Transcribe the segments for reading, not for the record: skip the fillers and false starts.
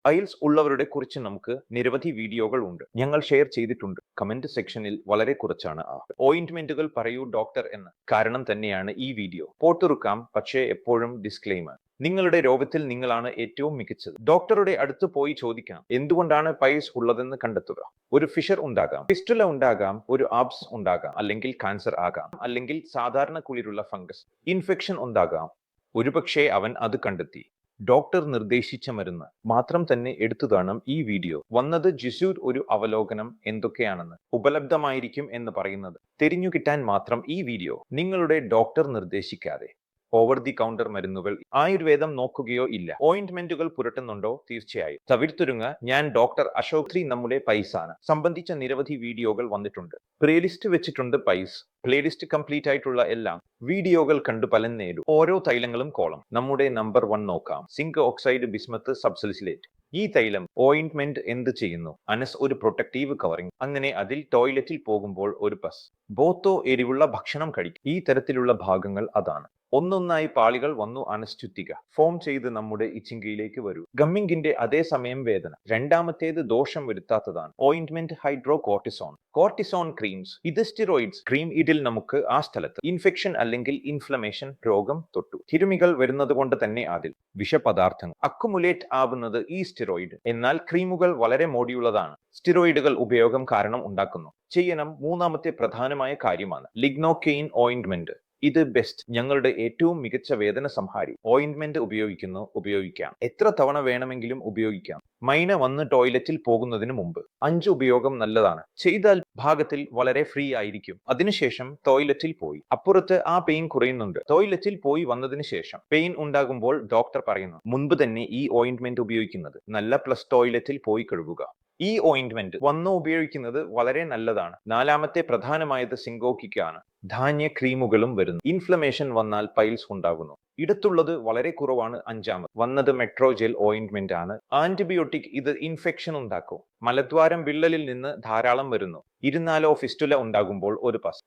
Piles ഉള്ളവരുടെ കുറിച്ച് നമുക്ക് നിരവധി വീഡിയോകൾ ഉണ്ട്. ഞങ്ങൾ ഷെയർ ചെയ്തിട്ടുണ്ട്. കമന്റ് സെക്ഷനിൽ വളരെ കുറച്ചാണ് ഓയിന്റ്മെന്റുകൾ പറയൂ ഡോക്ടർ എന്ന്. കാരണം തന്നെയാണ് ഈ വീഡിയോ. പോട്ടുറുക്കാം, പക്ഷേ എപ്പോഴും ഡിസ്ക്ലെയിമർ. നിങ്ങളുടെ രോഗത്തിൽ നിങ്ങളാണ് ഏറ്റവും മികച്ചത്. ഡോക്ടറുടെ അടുത്ത് പോയി ചോദിക്കാം, എന്തുകൊണ്ടാണ് പൈൽസ് ഉള്ളതെന്ന് കണ്ടെത്തുക. ഒരു ഫിഷർ ഉണ്ടാകാം, ഫിസ്റ്റുല ഉണ്ടാകാം, ഒരു ആബ്സ് ഉണ്ടാകാം, അല്ലെങ്കിൽ കാൻസർ ആകാം, അല്ലെങ്കിൽ സാധാരണ കുളിരുള്ള ഫംഗസ് ഇൻഫെക്ഷൻ ഉണ്ടാകാം. ഒരുപക്ഷെ അവൻ അത് കണ്ടെത്തി. ഡോക്ടർ നിർദ്ദേശിച്ച മരുന്ന് മാത്രം തന്നെ എടുത്തു കാണും ഈ വീഡിയോ. വന്നത് ജിസൂർ ഒരു അവലോകനം എന്തൊക്കെയാണെന്ന് ഉപലബ്ധമായിരിക്കും എന്ന് പറയുന്നത് തിരിഞ്ഞു കിട്ടാൻ മാത്രം ഈ വീഡിയോ. നിങ്ങളുടെ ഡോക്ടർ നിർദ്ദേശിക്കാതെ ഓവർ ദി കൗണ്ടർ മരുന്നുകൾ ആയുർവേദം നോക്കുകയോ ഇല്ല. ഓയിന്റ്മെന്റുകൾ പുരട്ടുന്നുണ്ടോ? തീർച്ചയായും. തവിർത്തുരുങ്ങ, ഞാൻ ഡോക്ടർ അശോക് ശ്രീ. നമ്മുടെ പൈസാണ് സംബന്ധിച്ച നിരവധി വീഡിയോകൾ വന്നിട്ടുണ്ട്. പ്ലേലിസ്റ്റ് വെച്ചിട്ടുണ്ട്. പൈസ് പ്ലേലിസ്റ്റ് കംപ്ലീറ്റ് ആയിട്ടുള്ള എല്ലാം വീഡിയോകൾ കണ്ടു ഫലം നേടൂ. ഓരോ തൈലങ്ങളും കോളം. നമ്മുടെ നമ്പർ 1 നോക്കാം. Zinc oxide bismuth subsalicylate. ഈ തൈലം ഓയിന്റ്മെന്റ് എന്ത് ചെയ്യുന്നു? അനസ് ഒരു പ്രൊട്ടക്റ്റീവ് കവറിംഗ്. അങ്ങനെ അതിൽ ടോയ്ലറ്റിൽ പോകുമ്പോൾ ഒരു പസ് ബോത്തോ എരിവുള്ള ഭക്ഷണം കഴിക്കും. ഈ തരത്തിലുള്ള ഭാഗങ്ങൾ അതാണ്. ഒന്നൊന്നായി പാളികൾ വന്നു അനസ്റ്റുത്തിക ഫോം ചെയ്ത് നമ്മുടെ ഇച്ചിങ്കയിലേക്ക് വരൂ. ഗമ്മിങ്ങിന്റെ അതേ സമയം വേദന. രണ്ടാമത്തേത് ദോഷം വരുത്താത്തതാണ്. Ointment hydrocortisone creams. ഇത് സ്റ്റിറോയിഡ്സ് ക്രീം. ഇതിൽ നമുക്ക് ആ സ്ഥലത്ത് ഇൻഫെക്ഷൻ അല്ലെങ്കിൽ ഇൻഫ്ലമേഷൻ രോഗം തൊട്ടു തിരുമികൾ വരുന്നത് കൊണ്ട് തന്നെ അതിൽ വിഷപദാർത്ഥങ്ങൾ അക്കുമുലേറ്റ് ആവുന്നത് ഈ സ്റ്റിറോയിഡ്. എന്നാൽ ക്രീമുകൾ വളരെ മോടിയുള്ളതാണ്. സ്റ്റിറോയിഡുകൾ ഉപയോഗം കാരണം ഉണ്ടാക്കുന്നു. ചെയ്യണം മൂന്നാമത്തെ പ്രധാനമായ കാര്യമാണ് ലിഗ്നോകെയിൻ ഓയിന്റ്മെന്റ്. ഇത് ബെസ്റ്റ്, ഞങ്ങളുടെ ഏറ്റവും മികച്ച വേദന സംഹാരി ഓയിന്റ്മെന്റ് ഉപയോഗിക്കാം. എത്ര തവണ വേണമെങ്കിലും ഉപയോഗിക്കാം. മൈന വന്ന് ടോയ്ലറ്റിൽ പോകുന്നതിന് മുമ്പ് 5 ഉപയോഗം നല്ലതാണ്. ചെയ്താൽ ഭാഗത്തിൽ വളരെ ഫ്രീ ആയിരിക്കും. അതിനുശേഷം ടോയ്ലറ്റിൽ പോയി അപ്പുറത്ത് ആ പെയിൻ കുറയുന്നുണ്ട്. ടോയ്ലറ്റിൽ പോയി വന്നതിന് ശേഷം പെയിൻ ഉണ്ടാകുമ്പോൾ ഡോക്ടർ പറയുന്നു മുൻപ് തന്നെ ഈ ഓയിന്റ്മെന്റ് ഉപയോഗിക്കുന്നത് നല്ല. പ്ലസ് ടോയ്ലറ്റിൽ പോയി കഴുകുക. ഈ ഓയിന്റ്മെന്റ് വന്നു ഉപയോഗിക്കുന്നത് വളരെ നല്ലതാണ്. നാലാമത്തെ പ്രധാനമായത് സിങ്കോക്കിക്കാണ്. ധാന്യ ക്രീമുകളും വരുന്നു. ഇൻഫ്ലമേഷൻ വന്നാൽ പൈൽസ് ഉണ്ടാകുന്നു. ഇടത്തുള്ളത് വളരെ കുറവാണ്. അഞ്ചാമത് വന്നത് മെട്രോജെൽ ഓയിന്റ്മെന്റ് ആണ്. ആന്റിബയോട്ടിക്. ഇത് ഇൻഫെക്ഷൻ ഉണ്ടാക്കും. മലദ്വാരം വിള്ളലിൽ നിന്ന് ധാരാളം വരുന്നു. ഇരുന്നാലോ ഫിസ്റ്റുല ഉണ്ടാകുമ്പോൾ ഒരു പസ്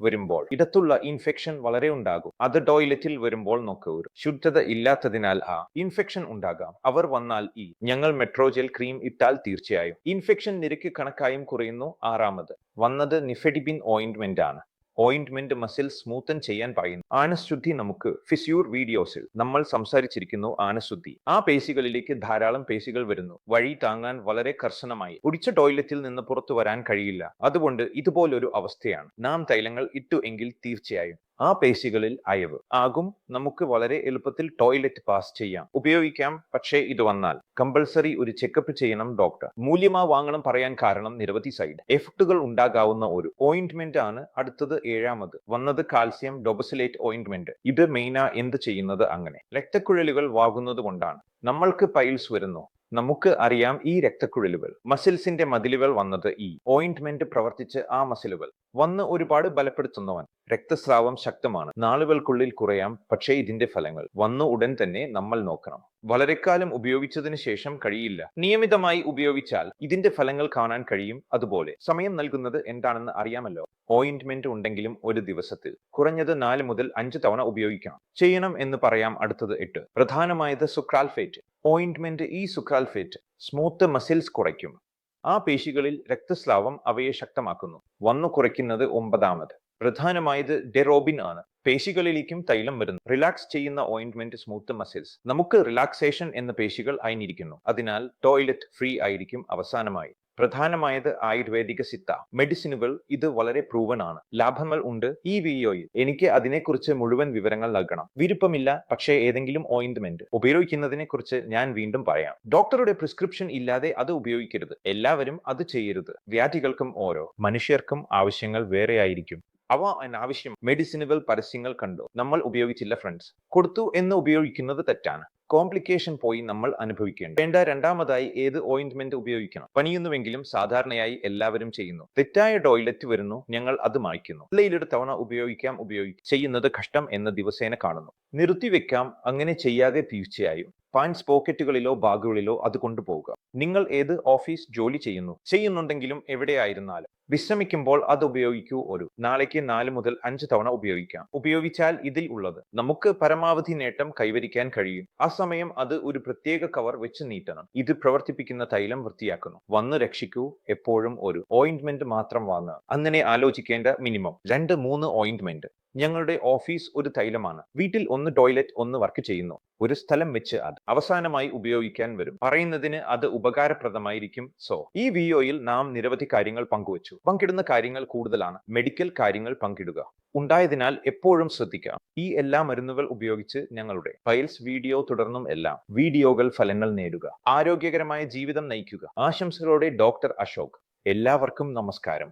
വരുമ്പോൾ ഇടത്തുള്ള ഇൻഫെക്ഷൻ വളരെ ഉണ്ടാകും. അത് ടോയ്ലറ്റിൽ വരുമ്പോൾ നോക്കൂ. ശുദ്ധത ഇല്ലാത്തതിനാൽ ഇൻഫെക്ഷൻ ഉണ്ടാകാം. അവർ വന്നാൽ ഞങ്ങൾ മെട്രോജെൽ ക്രീം ഇട്ടാൽ തീർച്ചയായും ഇൻഫെക്ഷൻ നിരക്ക് കണക്കായും കുറയുന്നു. ആറാമത് വന്നത് നിഫെഡിബിൻ ഓയിന്റ്മെന്റ് ആണ്. ഓയിന്റ്മെന്റ് മസിൽ സ്മൂത്തൻ ചെയ്യാൻ പറയുന്നു. ആനശുദ്ധി. നമുക്ക് ഫിസ്യൂർ വീഡിയോസിൽ നമ്മൾ സംസാരിച്ചിരിക്കുന്നു ആനശുദ്ധി. ആ പേശികളിലേക്ക് ധാരാളം പേശികൾ വരുന്നു. വഴി താങ്ങാൻ വളരെ കർശനമായി. ഒടിച്ച ടോയ്ലറ്റിൽ നിന്ന് പുറത്തു വരാൻ കഴിയില്ല. അതുകൊണ്ട് ഇതുപോലൊരു അവസ്ഥയാണ്. നാം തൈലങ്ങൾ ഇട്ടു എങ്കിൽ തീർച്ചയായും ആ പേശികളിൽ അയവ് ആകും. നമുക്ക് വളരെ എളുപ്പത്തിൽ ടോയ്ലറ്റ് പാസ് ഉപയോഗിക്കാം. പക്ഷേ ഇത് വന്നാൽ കമ്പൾസറി ഒരു ചെക്കപ്പ് ചെയ്യണം ഡോക്ടർ. മൂല്യമാ വാങ്ങണം പറയാൻ കാരണം നിരവധി സൈഡ് എഫക്റ്റുകൾ ഉണ്ടാകാവുന്ന ഒരു ഓയിന്റ്മെന്റ് ആണ്. അടുത്തത് ഏഴാമത് വന്നത് കാൽസ്യം ഡൊബസിലേറ്റ് ഓയിന്റ്മെന്റ്. ഇത് മെയിനാ എന്ത് ചെയ്യുന്നത്? അങ്ങനെ രക്തക്കുഴലുകൾ വാകുന്നത് കൊണ്ടാണ് നമ്മൾക്ക് പൈൽസ് വരുന്നു. നമുക്ക് അറിയാം ഈ രക്തക്കുഴലുകൾ മസിൽസിന്റെ മതിലുകൾ വന്നത് ഈ ഓയിന്റ്മെന്റ് പ്രവർത്തിച്ച് ആ മസിലുകൾ വന്ന് ഒരുപാട് ബലപ്പെടുത്തുന്നവൻ. രക്തസ്രാവം ശക്തമാണ്. നാളുകൾക്കുള്ളിൽ കുറയാം. പക്ഷേ ഇതിന്റെ ഫലങ്ങൾ വന്നു ഉടൻ തന്നെ നമ്മൾ നോക്കണം. വളരെക്കാലം ഉപയോഗിച്ചതിന് ശേഷം കഴിയില്ല. നിയമിതമായി ഉപയോഗിച്ചാൽ ഇതിന്റെ ഫലങ്ങൾ കാണാൻ കഴിയും. അതുപോലെ സമയം നൽകുന്നത് എന്താണെന്ന് അറിയാമല്ലോ. ഓയിന്റ്മെന്റ് ഉണ്ടെങ്കിലും ഒരു ദിവസത്തിൽ കുറഞ്ഞത് 4 മുതൽ 5 തവണ ഉപയോഗിക്കണം. ചെയ്യണം എന്ന് പറയാം. അടുത്തത് 8 പ്രധാനമായത് സുക്രാൽഫേറ്റ് ഓയിന്റ്മെന്റ്. ഈ സുക്രാൽഫേറ്റ് സ്മൂത്ത് മസിൽസ് കുറയ്ക്കും. ആ പേശികളിൽ രക്തസ്രാവം അവയെ ശക്തമാക്കുന്നു. വന്നു കുറയ്ക്കുന്നത്. 9ാമത് പ്രധാനമായത് ഡെറോബിൻ ആണ്. പേശികളിലേക്കും തൈലം വരുന്നു. റിലാക്സ് ചെയ്യുന്ന ഓയിന്റ്മെന്റ് സ്മൂത്ത് മസിൽസ്. നമുക്ക് റിലാക്സേഷൻ എന്ന പേശികൾ ആയിരിക്കുന്നു. അതിനാൽ ടോയ്ലറ്റ് ഫ്രീ ആയിരിക്കും. അവസാനമായി പ്രധാനമായത് ആയുർവേദിക സിത്ത മെഡിസിനുകൾ. ഇത് വളരെ പ്രൂവൻ ആണ്. ലാഭങ്ങൾ ഉണ്ട്. ഈ വീഡിയോയിൽ എനിക്ക് അതിനെക്കുറിച്ച് മുഴുവൻ വിവരങ്ങൾ നൽകണം. വിരുപ്പമില്ല. പക്ഷേ ഏതെങ്കിലും ഓയിന്റ്മെന്റ് ഉപയോഗിക്കുന്നതിനെ കുറിച്ച് ഞാൻ വീണ്ടും പറയാം. ഡോക്ടറുടെ പ്രിസ്ക്രിപ്ഷൻ ഇല്ലാതെ അത് ഉപയോഗിക്കരുത്. എല്ലാവരും അത് ചെയ്യരുത്. വ്യാധികൾക്കും ഓരോ മനുഷ്യർക്കും ആവശ്യങ്ങൾ വേറെ ആയിരിക്കും. അവ അനാവശ്യം മെഡിസിനുകൾ പരസ്യങ്ങൾ കണ്ടു നമ്മൾ ഉപയോഗിച്ചില്ല ഫ്രണ്ട്സ്. കൊടുത്തു എന്ന് ഉപയോഗിക്കുന്നത് തെറ്റാണ്. കോംപ്ലിക്കേഷൻ പോയി നമ്മൾ അനുഭവിക്കേണ്ട. രണ്ടാമതായി ഏത് ഓയിന്റ്മെന്റ് ഉപയോഗിക്കണം? പണിയുന്നുവെങ്കിലും സാധാരണയായി എല്ലാവരും ചെയ്യുന്നു. തെറ്റായ ടോയ്ലറ്റ് വരുന്നു. ഞങ്ങൾ അത് മായ്ക്കുന്നു. ഒരു തവണ ചെയ്യുന്നത് കഷ്ടം എന്ന് ദിവസേന കാണുന്നു. നിർത്തിവെക്കാം. അങ്ങനെ ചെയ്യാതെ തീർച്ചയായും പാൻസ് പോക്കറ്റുകളിലോ ബാഗുകളിലോ അത് കൊണ്ടുപോകുക. നിങ്ങൾ ഏത് ഓഫീസ് ജോലി ചെയ്യുന്നുണ്ടെങ്കിലും എവിടെയായിരുന്നാലും വിശ്രമിക്കുമ്പോൾ അത് ഉപയോഗിക്കൂ. നാളേക്ക് 4 മുതൽ 5 തവണ ഉപയോഗിക്കാം. ഉപയോഗിച്ചാൽ ഇതിൽ ഉള്ളത് നമുക്ക് പരമാവധി നേട്ടം കൈവരിക്കാൻ കഴിയും. ആ സമയം അത് ഒരു പ്രത്യേക കവർ വെച്ച് നീട്ടണം. ഇത് പ്രവർത്തിപ്പിക്കുന്ന തൈലം വൃത്തിയാക്കുന്നു. വന്ന് രക്ഷിക്കൂ. എപ്പോഴും ഒരു ഓയിന്റ്മെന്റ് മാത്രം വാങ്ങുക. അങ്ങനെ ആലോചിക്കേണ്ട മിനിമം 2-3 ഓയിന്റ്മെന്റ്. ഞങ്ങളുടെ ഓഫീസ് ഒരു തൈലമാണ്. വീട്ടിൽ ഒന്ന് ടോയ്ലറ്റ്, ഒന്ന് വർക്ക് ചെയ്യുന്നു. ഒരു സ്ഥലം വെച്ച് അത് അവസാനമായി ഉപയോഗിക്കാൻ വരും. പറയുന്നതിന് അത് ഉപകാരപ്രദമായിരിക്കും. ഈ വീഡിയോയിൽ നാം നിരവധി കാര്യങ്ങൾ പങ്കുവച്ചു. പങ്കിടുന്ന കാര്യങ്ങൾ കൂടുതലാണ്. മെഡിക്കൽ കാര്യങ്ങൾ പങ്കിടുക ഉണ്ടായതിനാൽ എപ്പോഴും ശ്രദ്ധിക്കുക. ഈ എല്ലാ മരുന്നുകൾ ഉപയോഗിച്ച് ഞങ്ങളുടെ ഫയൽസ് വീഡിയോ തുടർന്നും എല്ലാം വീഡിയോകൾ ഫലങ്ങൾ നേടുക. ആരോഗ്യകരമായ ജീവിതം നയിക്കുക. ആശംസകളോടെ ഡോക്ടർ അശോക്. എല്ലാവർക്കും നമസ്കാരം.